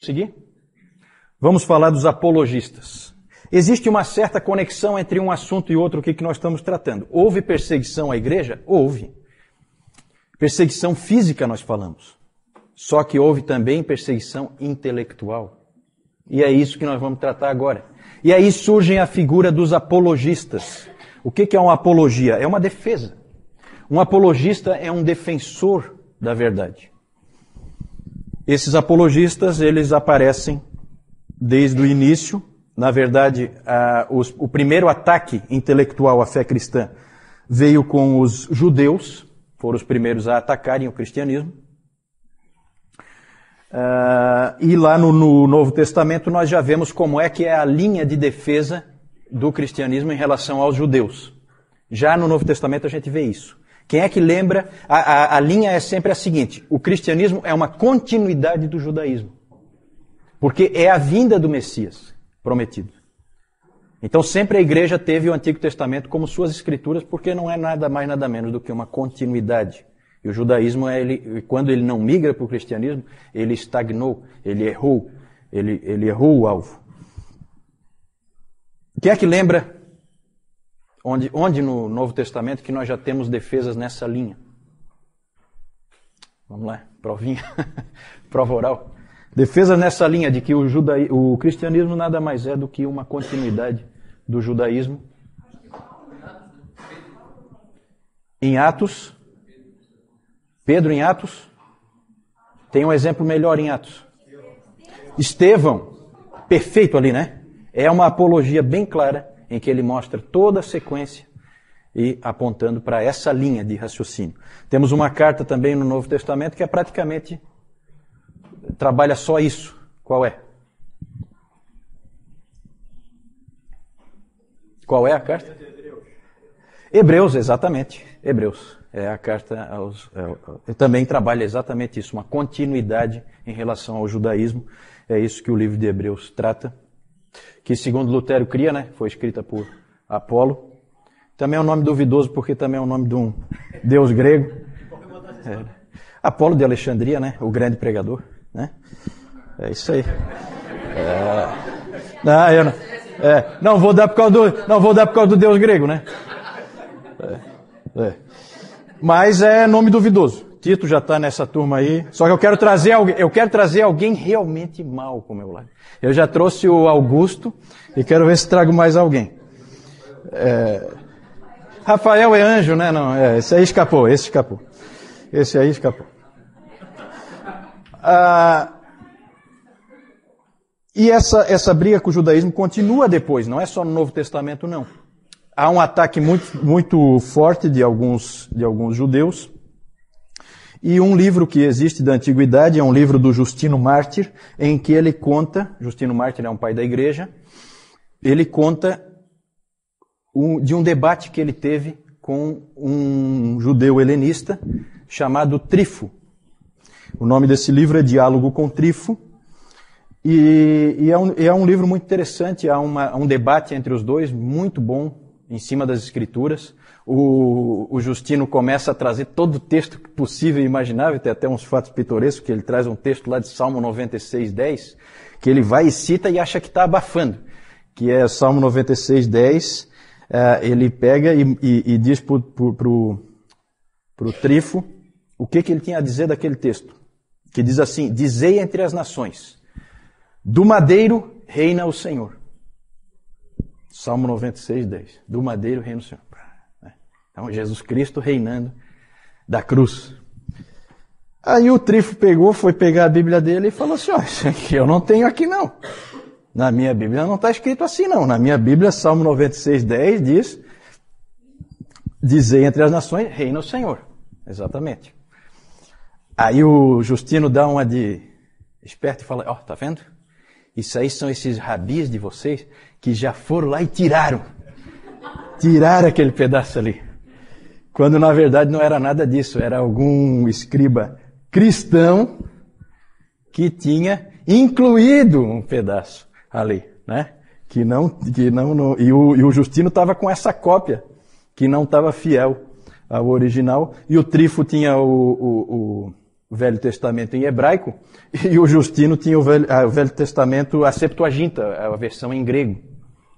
Seguir? Vamos falar dos apologistas. Existe uma certa conexão entre um assunto e outro que nós estamos tratando. Houve perseguição à igreja? Houve. Perseguição física nós falamos. Só que houve também perseguição intelectual. E é isso que nós vamos tratar agora. E aí surge a figura dos apologistas. O que é uma apologia? É uma defesa. Um apologista é um defensor da verdade. Esses apologistas, eles aparecem desde o início. Na verdade, o primeiro ataque intelectual à fé cristã veio com os judeus, foram os primeiros a atacarem o cristianismo. E lá no Novo Testamento nós já vemos como é que é a linha de defesa do cristianismo em relação aos judeus. Já no Novo Testamento a gente vê isso. Quem é que lembra? A linha é sempre a seguinte: o cristianismo é uma continuidade do judaísmo. Porque é a vinda do Messias prometido. Então sempre a igreja teve o Antigo Testamento como suas escrituras, porque não é nada mais nada menos do que uma continuidade. E o judaísmo, quando ele não migra para o cristianismo, ele estagnou, ele errou o alvo. Quem é que lembra onde no Novo Testamento que nós já temos defesas nessa linha? Vamos lá, provinha, prova oral. Defesa nessa linha de que o cristianismo nada mais é do que uma continuidade do judaísmo. Em Atos, Pedro em Atos, tem um exemplo melhor em Atos. Estevão, perfeito ali, né? É uma apologia bem clara em que ele mostra toda a sequência e apontando para essa linha de raciocínio. Temos uma carta também no Novo Testamento que praticamente trabalha só isso. Qual é? Qual é a carta? Hebreus, exatamente. Hebreus. É a carta aos... também trabalha exatamente isso, uma continuidade em relação ao judaísmo. É isso que o livro de Hebreus trata. Que segundo Lutero cria, né? Foi escrita por Apolo. Também é um nome duvidoso, porque também é o nome de um deus grego. Apolo de Alexandria, né? O grande pregador. Né? É isso aí. Não vou dar por causa do deus grego, né? Mas é nome duvidoso. Tito já está nessa turma aí. Só que eu quero trazer alguém realmente mau para o meu lado. Eu já trouxe o Augusto e quero ver se trago mais alguém. Rafael é anjo, né? Não, esse aí escapou. Esse aí escapou. E essa briga com o judaísmo continua depois, não é só no Novo Testamento, não. Há um ataque muito, muito forte de alguns judeus. E um livro que existe da antiguidade é um livro do Justino Mártir, em que ele conta, Justino Mártir é um pai da igreja, ele conta de um debate que ele teve com um judeu helenista chamado Trifo. O nome desse livro é Diálogo com Trifo. E é um livro muito interessante, há um debate entre os dois, muito bom, em cima das escrituras. O Justino começa a trazer todo o texto possível e imaginável, tem até uns fatos pitorescos, que ele traz um texto lá de Salmo 96:10, que ele vai e cita e acha que está abafando, que é Salmo 96:10, ele pega e diz pro Trifo o que ele tinha a dizer daquele texto, que diz assim: dizei entre as nações, do madeiro reina o Senhor. Salmo 96:10. Do madeiro reina o Senhor. Então, Jesus Cristo reinando da cruz. Aí o Trifo foi pegar a Bíblia dele e falou assim: isso aqui eu não tenho aqui não. Na minha Bíblia não está escrito assim não. Na minha Bíblia, Salmo 96:10 diz: dizei entre as nações, reina o Senhor. Exatamente. Aí o Justino dá uma de esperto e fala: tá vendo? Isso aí são esses rabis de vocês que já foram lá e tiraram aquele pedaço ali. Quando na verdade não era nada disso, era algum escriba cristão que tinha incluído um pedaço ali, né? E o Justino estava com essa cópia que não estava fiel ao original, e o Trifo tinha Velho Testamento em hebraico, e o Justino tinha o Velho Testamento, a Septuaginta, a versão em grego.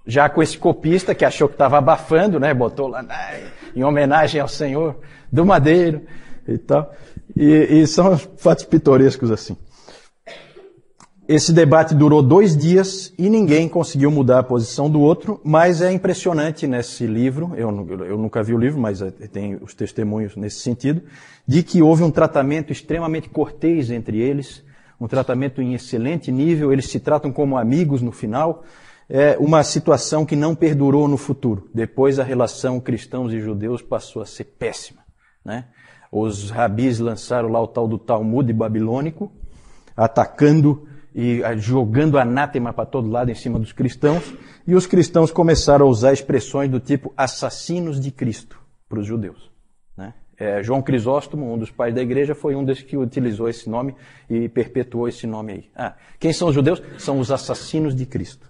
Já com esse copista que achou que estava abafando, né, botou lá em homenagem ao Senhor do Madeiro e tal. E são fatos pitorescos assim. Esse debate durou 2 dias e ninguém conseguiu mudar a posição do outro, mas é impressionante nesse livro, eu nunca vi o livro, mas tem os testemunhos nesse sentido, de que houve um tratamento extremamente cortês entre eles, um tratamento em excelente nível, eles se tratam como amigos no final, é uma situação que não perdurou no futuro. Depois a relação cristãos e judeus passou a ser péssima, né? Os rabis lançaram lá o tal do Talmud babilônico, atacando e jogando anátema para todo lado em cima dos cristãos, e os cristãos começaram a usar expressões do tipo assassinos de Cristo para os judeus, né? João Crisóstomo, um dos pais da igreja, foi um desses que utilizou esse nome e perpetuou esse nome aí. Quem são os judeus? São os assassinos de Cristo.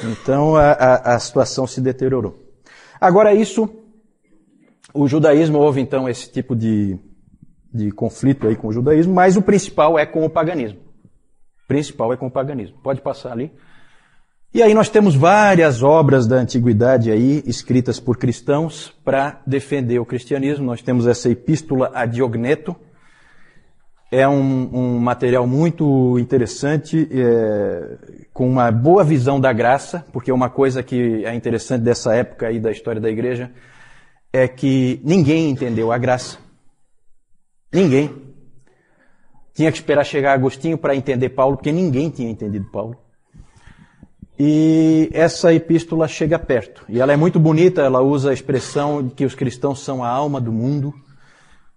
Então a situação se deteriorou. Agora o judaísmo, houve então esse tipo de conflito aí com o judaísmo, mas o principal é com o paganismo. Pode passar ali. E aí nós temos várias obras da antiguidade aí, escritas por cristãos, para defender o cristianismo. Nós temos essa Epístola a Diogneto. É um material muito interessante, com uma boa visão da graça, porque uma coisa que é interessante dessa época aí da história da igreja é que ninguém entendeu a graça. Ninguém. Tinha que esperar chegar Agostinho para entender Paulo, porque ninguém tinha entendido Paulo. E essa epístola chega perto. E ela é muito bonita, ela usa a expressão de que os cristãos são a alma do mundo.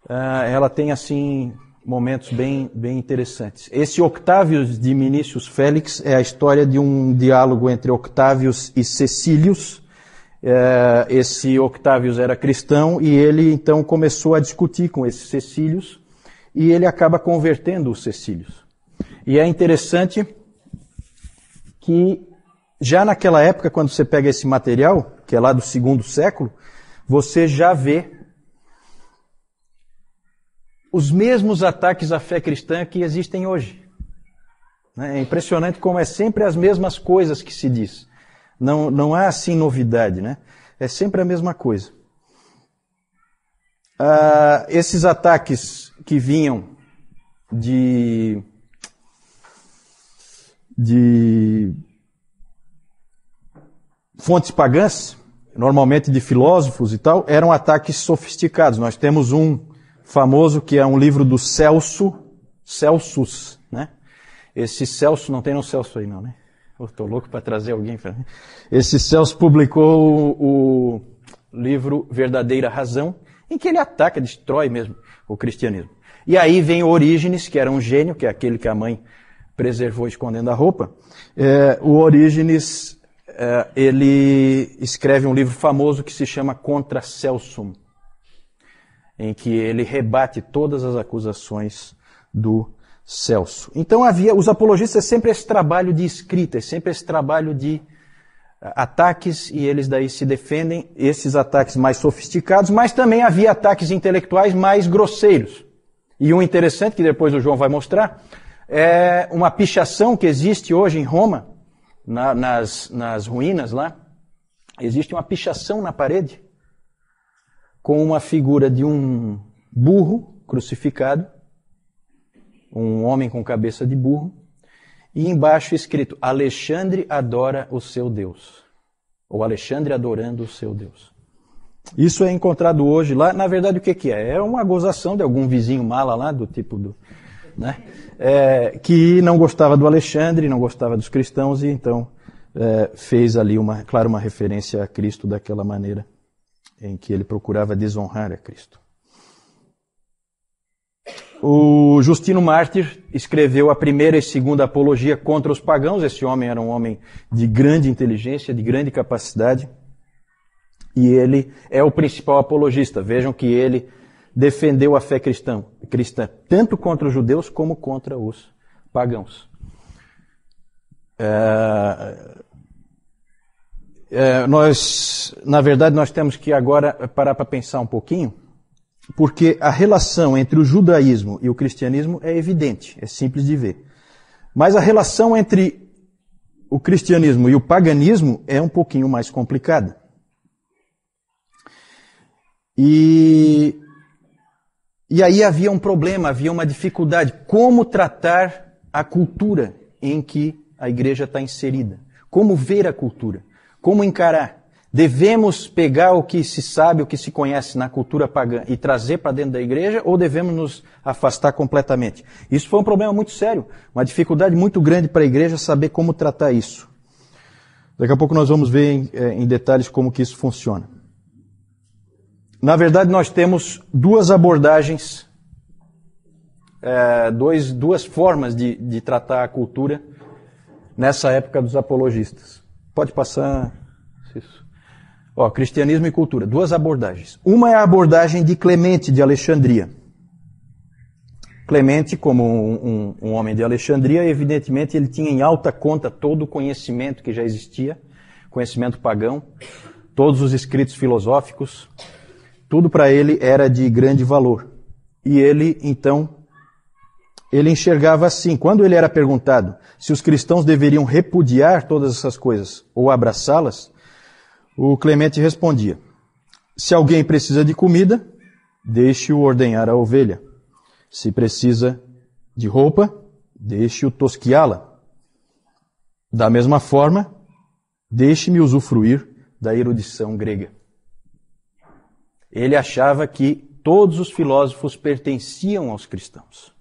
Ela tem, assim, momentos bem interessantes. Esse Octávios de Minícius Félix é a história de um diálogo entre Octávios e Cecílius. Esse Octávios era cristão e ele, então, começou a discutir com esse Cecílius. E ele acaba convertendo os Cecílios. E é interessante que já naquela época, quando você pega esse material, que é lá do 2º século, você já vê os mesmos ataques à fé cristã que existem hoje. É impressionante como é sempre as mesmas coisas que se diz. Não há assim novidade, né? É sempre a mesma coisa. Esses ataques que vinham de fontes pagãs, normalmente de filósofos e tal, eram ataques sofisticados. Nós temos um famoso que é um livro do Celsus, né? Esse Celso, não tem no Celso aí não, né? Estou louco para trazer alguém para mim. Esse Celso publicou o livro Verdadeira Razão, em que ele ataca, destrói mesmo o cristianismo. E aí vem o Orígenes, que era um gênio, que é aquele que a mãe preservou escondendo a roupa. O Orígenes, ele escreve um livro famoso que se chama Contra Celsum, em que ele rebate todas as acusações do Celso. Então os apologistas sempre esse trabalho de escrita, sempre esse trabalho de ataques, e eles daí se defendem, esses ataques mais sofisticados, mas também havia ataques intelectuais mais grosseiros. E um interessante, que depois o João vai mostrar, é uma pichação que existe hoje em Roma, nas ruínas lá. Existe uma pichação na parede, com uma figura de um burro crucificado, um homem com cabeça de burro, e embaixo escrito, Alexandre adora o seu Deus. Ou Alexandre adorando o seu Deus. Isso é encontrado hoje lá. Na verdade, o que é? É uma gozação de algum vizinho mala lá, do tipo né? Que não gostava do Alexandre, não gostava dos cristãos, e então fez ali uma referência a Cristo daquela maneira em que ele procurava desonrar a Cristo. O Justino Mártir escreveu a primeira e segunda apologia contra os pagãos. Esse homem era um homem de grande inteligência, de grande capacidade, e ele é o principal apologista. Vejam que ele defendeu a fé cristã tanto contra os judeus como contra os pagãos. Na verdade, nós temos que agora parar para pensar um pouquinho porque a relação entre o judaísmo e o cristianismo é evidente, é simples de ver. Mas a relação entre o cristianismo e o paganismo é um pouquinho mais complicada. E aí havia um problema, havia uma dificuldade. Como tratar a cultura em que a igreja está inserida? Como ver a cultura? Como encarar? Devemos pegar o que se sabe, o que se conhece na cultura pagã e trazer para dentro da igreja, ou devemos nos afastar completamente? Isso foi um problema muito sério, uma dificuldade muito grande para a igreja saber como tratar isso. Daqui a pouco nós vamos ver em detalhes como que isso funciona. Na verdade, nós temos duas abordagens, duas formas de tratar a cultura nessa época dos apologistas. Pode passar isso. Cristianismo e cultura, duas abordagens. Uma é a abordagem de Clemente de Alexandria. Clemente, como um homem de Alexandria, evidentemente ele tinha em alta conta todo o conhecimento que já existia, conhecimento pagão, todos os escritos filosóficos, tudo para ele era de grande valor. E ele, então, ele enxergava assim, quando ele era perguntado se os cristãos deveriam repudiar todas essas coisas ou abraçá-las, o Clemente respondia: se alguém precisa de comida, deixe-o ordenhar a ovelha. Se precisa de roupa, deixe-o tosquiá-la. Da mesma forma, deixe-me usufruir da erudição grega. Ele achava que todos os filósofos pertenciam aos cristãos,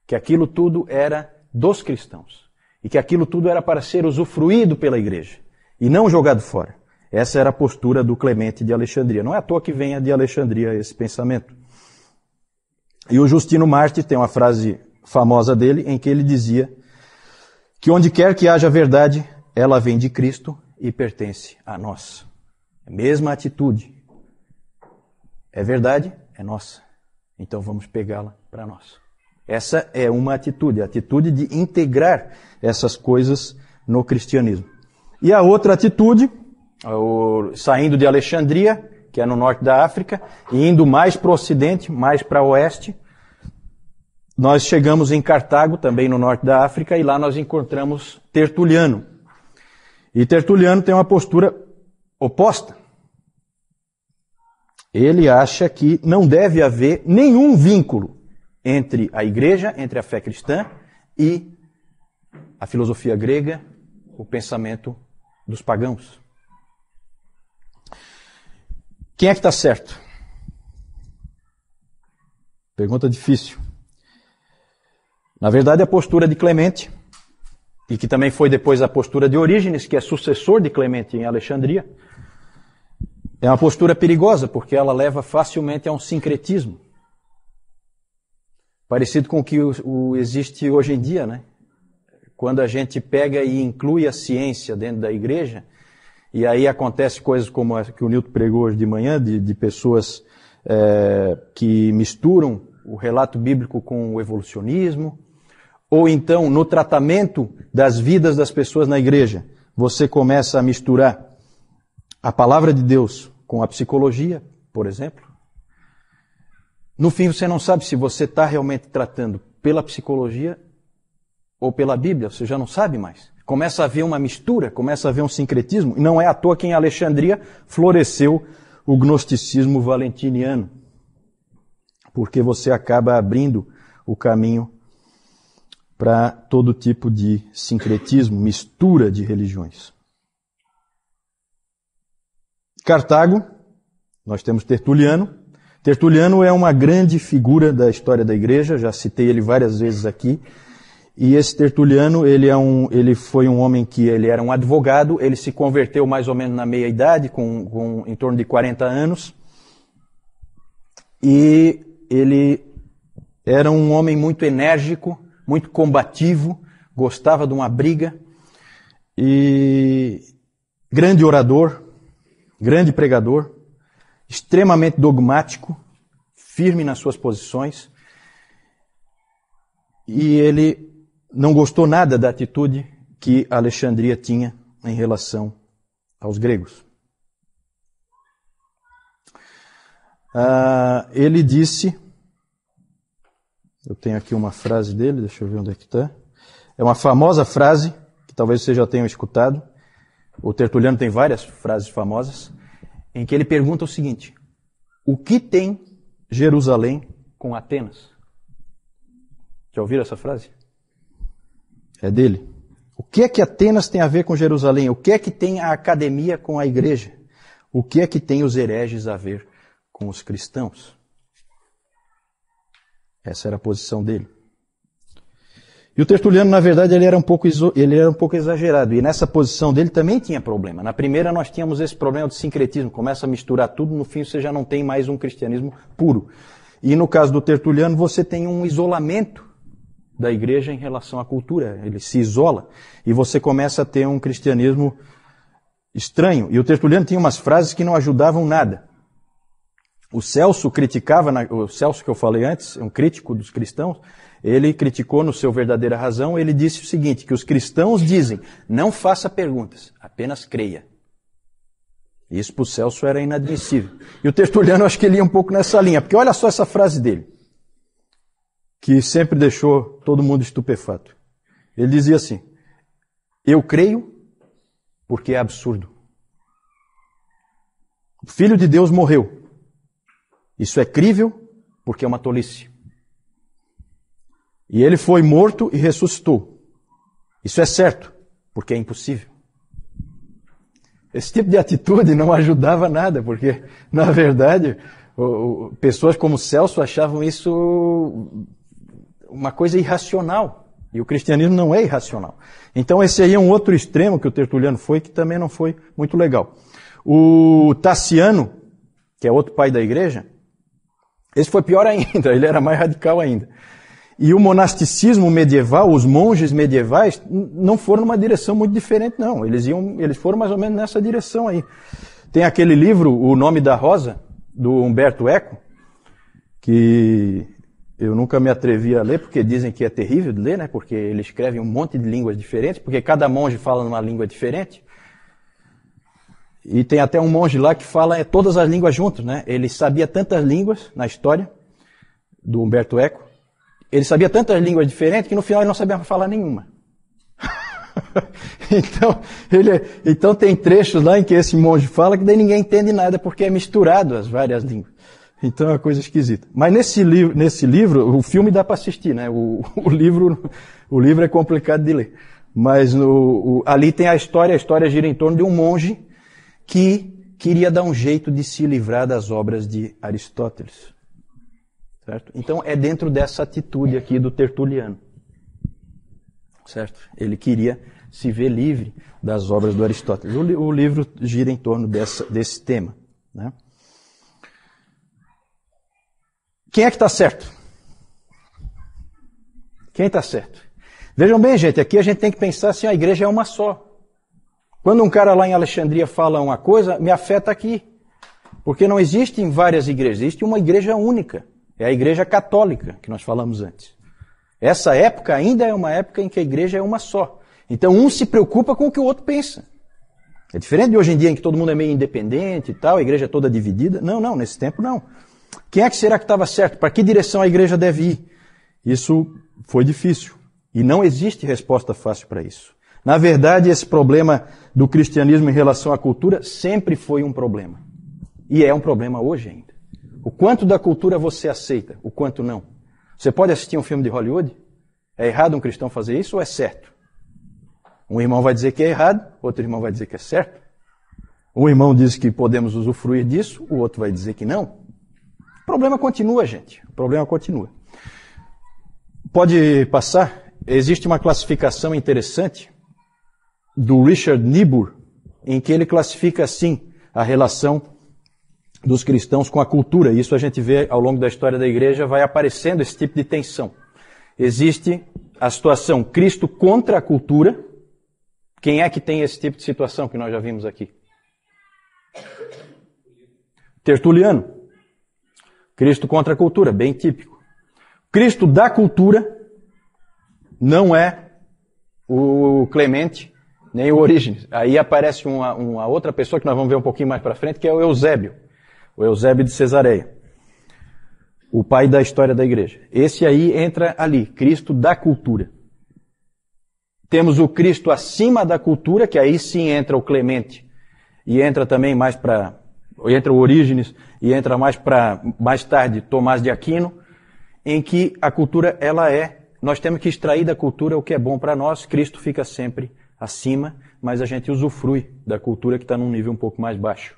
que aquilo tudo era dos cristãos, e que aquilo tudo era para ser usufruído pela igreja, e não jogado fora. Essa era a postura do Clemente de Alexandria. Não é à toa que venha de Alexandria esse pensamento. E o Justino Mártir tem uma frase famosa dele, em que ele dizia que onde quer que haja verdade, ela vem de Cristo e pertence a nós. A mesma atitude. É verdade, é nossa. Então vamos pegá-la para nós. Essa é uma atitude, a atitude de integrar essas coisas no cristianismo. E a outra atitude, saindo de Alexandria, que é no norte da África, e indo mais para o ocidente, mais para o oeste, nós chegamos em Cartago, também no norte da África, e lá nós encontramos Tertuliano. E Tertuliano tem uma postura oposta. Ele acha que não deve haver nenhum vínculo entre a igreja, entre a fé cristã e a filosofia grega, o pensamento dos pagãos. Quem é que está certo? Pergunta difícil. Na verdade, a postura de Clemente, e que também foi depois a postura de Orígenes, que é sucessor de Clemente em Alexandria, é uma postura perigosa, porque ela leva facilmente a um sincretismo. Parecido com o que existe hoje em dia, né? Quando a gente pega e inclui a ciência dentro da igreja, e aí acontece coisas como a que o Nilton pregou hoje de manhã, de pessoas que misturam o relato bíblico com o evolucionismo, ou então no tratamento das vidas das pessoas na igreja, você começa a misturar a palavra de Deus com a psicologia, por exemplo. No fim você não sabe se você está realmente tratando pela psicologia ou pela Bíblia, você já não sabe mais. Começa a haver uma mistura, começa a haver um sincretismo, e não é à toa que em Alexandria floresceu o gnosticismo valentiniano, porque você acaba abrindo o caminho para todo tipo de sincretismo, mistura de religiões. Cartago, nós temos Tertuliano. Tertuliano é uma grande figura da história da igreja, já citei ele várias vezes aqui. E esse Tertuliano, ele foi um homem que ele era um advogado, ele se converteu mais ou menos na meia-idade, em torno de 40 anos. E ele era um homem muito enérgico, muito combativo, gostava de uma briga, e grande orador, grande pregador, extremamente dogmático, firme nas suas posições, e ele não gostou nada da atitude que Alexandria tinha em relação aos gregos. ele disse, eu tenho aqui uma frase dele, deixa eu ver onde é que está. É uma famosa frase, que talvez vocês já tenham escutado. O Tertuliano tem várias frases famosas, em que ele pergunta o seguinte: o que tem Jerusalém com Atenas? Já ouviram essa frase? É dele. O que é que Atenas tem a ver com Jerusalém? O que é que tem a academia com a igreja? O que é que tem os hereges a ver com os cristãos? Essa era a posição dele. E o Tertuliano, na verdade, ele era um pouco exagerado. E nessa posição dele também tinha problema. Na primeira nós tínhamos esse problema do sincretismo. Começa a misturar tudo, no fim você já não tem mais um cristianismo puro. E no caso do Tertuliano, você tem um isolamento da igreja em relação à cultura. Ele se isola e você começa a ter um cristianismo estranho. E o Tertuliano tinha umas frases que não ajudavam nada. O Celso criticava, o Celso que eu falei antes, um crítico dos cristãos, ele criticou no seu Verdadeira Razão, ele disse o seguinte, que os cristãos dizem, não faça perguntas, apenas creia. Isso para o Celso era inadmissível. E o Tertuliano, acho que ele ia um pouco nessa linha, porque olha só essa frase dele, que sempre deixou todo mundo estupefato. Ele dizia assim, eu creio porque é absurdo. O Filho de Deus morreu. Isso é crível porque é uma tolice. E ele foi morto e ressuscitou. Isso é certo porque é impossível. Esse tipo de atitude não ajudava nada, porque, na verdade, pessoas como Celso achavam isso uma coisa irracional. E o cristianismo não é irracional. Então esse aí é um outro extremo que o Tertuliano foi, que também não foi muito legal. O Tassiano, que é outro pai da igreja, esse foi pior ainda, ele era mais radical ainda. E o monasticismo medieval, os monges medievais, não foram numa direção muito diferente, não. Eles foram mais ou menos nessa direção aí. Tem aquele livro, O Nome da Rosa, do Umberto Eco, que eu nunca me atrevi a ler, porque dizem que é terrível de ler, né? Porque ele escreve um monte de línguas diferentes, porque cada monge fala numa língua diferente. E tem até um monge lá que fala todas as línguas juntas, né? Ele sabia tantas línguas na história do Umberto Eco. Ele sabia tantas línguas diferentes que no final ele não sabia falar nenhuma. Então tem trechos lá em que esse monge fala que daí ninguém entende nada porque é misturado as várias línguas. Então é uma coisa esquisita. Mas nesse livro, o filme dá para assistir, né? O livro é complicado de ler. Mas ali tem a história gira em torno de um monge que queria dar um jeito de se livrar das obras de Aristóteles. Certo? Então é dentro dessa atitude aqui do Tertuliano. Certo? Ele queria se ver livre das obras do Aristóteles. O livro gira em torno desse tema. Né? Quem é que está certo? Quem está certo? Vejam bem, gente, aqui a gente tem que pensar assim, a igreja é uma só. Quando um cara lá em Alexandria fala uma coisa, me afeta aqui. Porque não existem várias igrejas, existe uma igreja única. É a igreja católica, que nós falamos antes. Essa época ainda é uma época em que a igreja é uma só. Então um se preocupa com o que o outro pensa. É diferente de hoje em dia em que todo mundo é meio independente e tal, a igreja é toda dividida. Não, nesse tempo não. Quem é que será que estava certo? Para que direção a igreja deve ir? Isso foi difícil. E não existe resposta fácil para isso. Na verdade, esse problema do cristianismo em relação à cultura sempre foi um problema. E é um problema hoje ainda. O quanto da cultura você aceita, o quanto não. Você pode assistir um filme de Hollywood? É errado um cristão fazer isso ou é certo? Um irmão vai dizer que é errado, outro irmão vai dizer que é certo. Um irmão diz que podemos usufruir disso, o outro vai dizer que não. O problema continua, gente. O problema continua. Pode passar? Existe uma classificação interessante do Richard Niebuhr, em que ele classifica assim a relação dos cristãos com a cultura. Isso a gente vê ao longo da história da igreja, vai aparecendo esse tipo de tensão. Existe a situação Cristo contra a cultura. Quem é que tem esse tipo de situação que nós já vimos aqui? Tertuliano. Cristo contra a cultura, bem típico. Cristo da cultura não é o Clemente, nem o Orígenes. Aí aparece uma outra pessoa que nós vamos ver um pouquinho mais para frente, que é o Eusébio de Cesareia. O pai da história da igreja. Esse aí entra ali, Cristo da cultura. Temos o Cristo acima da cultura, que aí sim entra o Clemente. E entra também mais para... Entra o Orígenes e entra mais tarde, Tomás de Aquino, em que a cultura, ela é... Nós temos que extrair da cultura o que é bom para nós. Cristo fica sempre acima, mas a gente usufrui da cultura que está num nível um pouco mais baixo.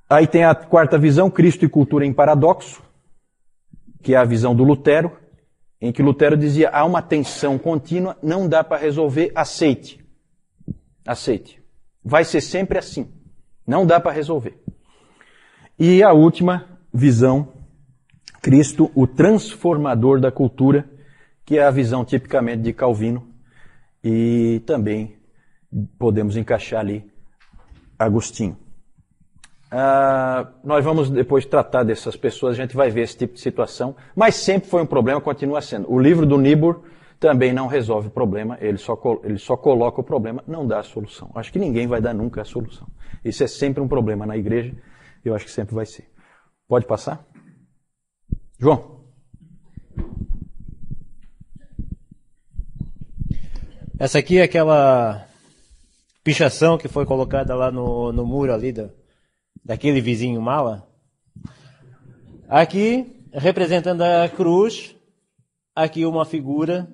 Aí tem a quarta visão, Cristo e cultura em paradoxo, que é a visão do Lutero, em que Lutero dizia, há uma tensão contínua, não dá para resolver, aceite. Aceite. Vai ser sempre assim. Não dá para resolver. E a última visão, Cristo, o transformador da cultura, que é a visão tipicamente de Calvino, e também podemos encaixar ali Agostinho. Nós vamos depois tratar dessas pessoas, a gente vai ver esse tipo de situação, mas sempre foi um problema, continua sendo. O livro do Niebuhr também não resolve o problema, ele só coloca o problema, não dá a solução. Acho que ninguém vai dar nunca a solução. Isso é sempre um problema na igreja, eu acho que sempre vai ser. Pode passar? João. Essa aqui é aquela pichação que foi colocada lá no muro ali daquele vizinho mala. Aqui, representando a cruz, aqui uma figura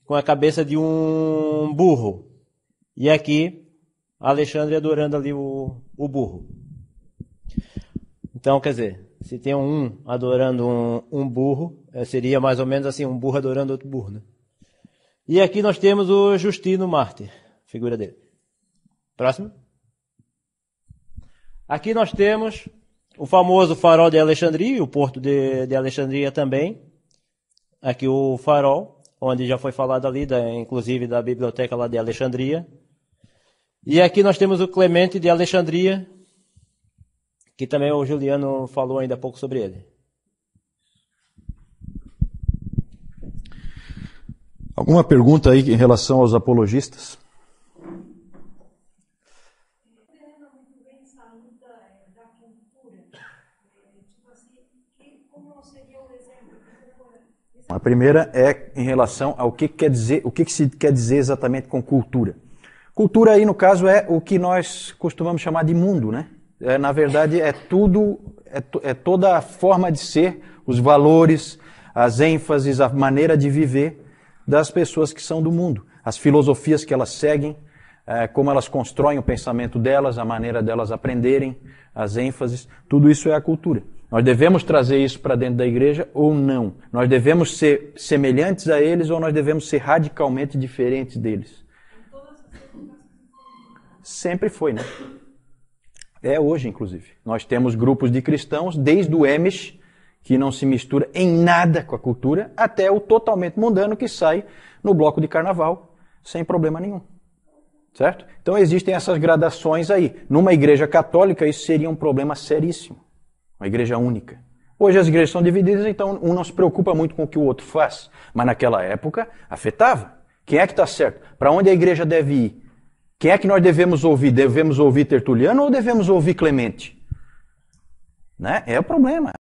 com a cabeça de um burro. E aqui, Alexandre adorando ali o burro. Então, quer dizer, se tem um adorando um burro, seria mais ou menos assim, um burro adorando outro burro, né? E aqui nós temos o Justino Mártir, figura dele. Próximo. Aqui nós temos o famoso farol de Alexandria, o porto de Alexandria também. Aqui o farol, onde já foi falado ali, inclusive da biblioteca lá de Alexandria. E aqui nós temos o Clemente de Alexandria, que também o Juliano falou ainda há pouco sobre ele. Alguma pergunta aí em relação aos apologistas? A primeira é em relação ao que quer dizer, o que se quer dizer exatamente com cultura. Cultura aí, no caso, é o que nós costumamos chamar de mundo, né? Na verdade, é tudo, é toda a forma de ser, os valores, as ênfases, a maneira de viver das pessoas que são do mundo. As filosofias que elas seguem, como elas constroem o pensamento delas, a maneira delas aprenderem, as ênfases, tudo isso é a cultura. Nós devemos trazer isso para dentro da igreja ou não? Nós devemos ser semelhantes a eles ou nós devemos ser radicalmente diferentes deles? Sempre foi, né? É hoje, inclusive. Nós temos grupos de cristãos, desde o Amish, que não se mistura em nada com a cultura, até o totalmente mundano que sai no bloco de carnaval, sem problema nenhum. Certo? Então existem essas gradações aí. Numa igreja católica, isso seria um problema seríssimo. Uma igreja única. Hoje as igrejas são divididas, então um não se preocupa muito com o que o outro faz. Mas naquela época, afetava. Quem é que está certo? Para onde a igreja deve ir? Quem é que nós devemos ouvir? Devemos ouvir Tertuliano ou devemos ouvir Clemente? Né? É o problema.